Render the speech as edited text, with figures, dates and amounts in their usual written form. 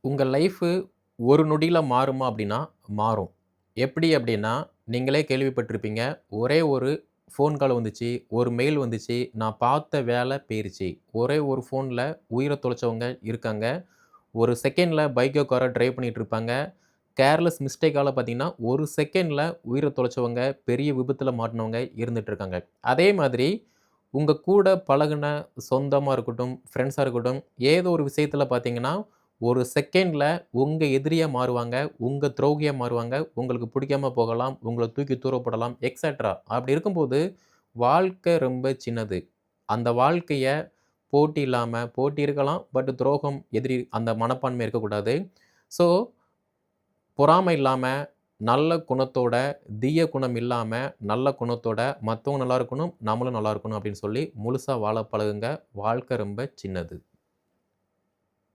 உங்க லைஃபு ஒரு நொடியில மாறுமா அப்படின்னா, மாறும். எப்படி அப்படின்னா, நீங்களே கேள்விப்பட்டிருப்பீங்க. ஒரே ஒரு ஃபோன் கால் வந்துச்சு, ஒரு மெயில் வந்துச்சு, நான் பார்த்த வேலை போயிருச்சு. ஒரே ஒரு ஃபோன்ல உயிர தொலைச்சவங்க இருக்காங்க. ஒரு செகண்ட்ல பைக்கோ, காரோ டிரைவ் பண்ணிட்டு இருப்பாங்க. கேர்லெஸ் மிஸ்டேக்கால பார்த்தீங்கன்னா, ஒரு செகண்ட்ல உயிர தொலைச்சவங்க, பெரிய விபத்துல மாட்டுனவங்க இருந்துட்டு இருக்காங்க. அதே மாதிரி உங்க கூட பழகுன சொந்தமா இருக்கட்டும், ஃப்ரெண்ட்ஸா இருக்கட்டும், ஏதோ ஒரு விஷயத்துல பார்த்தீங்கன்னா, ஒரு செகண்ட்ல உங்க எதிரியா மாறுவாங்க, உங்க துரோகியா மாறுவாங்க, உங்களுக்கு பிடிக்காம போகலாம், உங்கள தூக்கி தூர போடலாம், எக்ஸெட்ரா. அப்படி இருக்கும்போது, வாழ்க்கை ரொம்ப சின்னது. அந்த வாழ்க்கைய போட்டி இல்லாம போட்டி இருக்கலாம். பட் துரோகம், எதிரி அந்த மனப்பான்மை இருக்கக்கூடாது. ஸோ, பொறாமை இல்லாம, நல்ல குணத்தோட, தீய குணம் இல்லாம, நல்ல குணத்தோட மத்தவங்க நல்லா இருக்கணும், நம்மளும் நல்லா இருக்கணும் அப்படின்னு சொல்லி முழுசா வாழ பழகுங்க. வாழ்க்கை ரொம்ப சின்னது.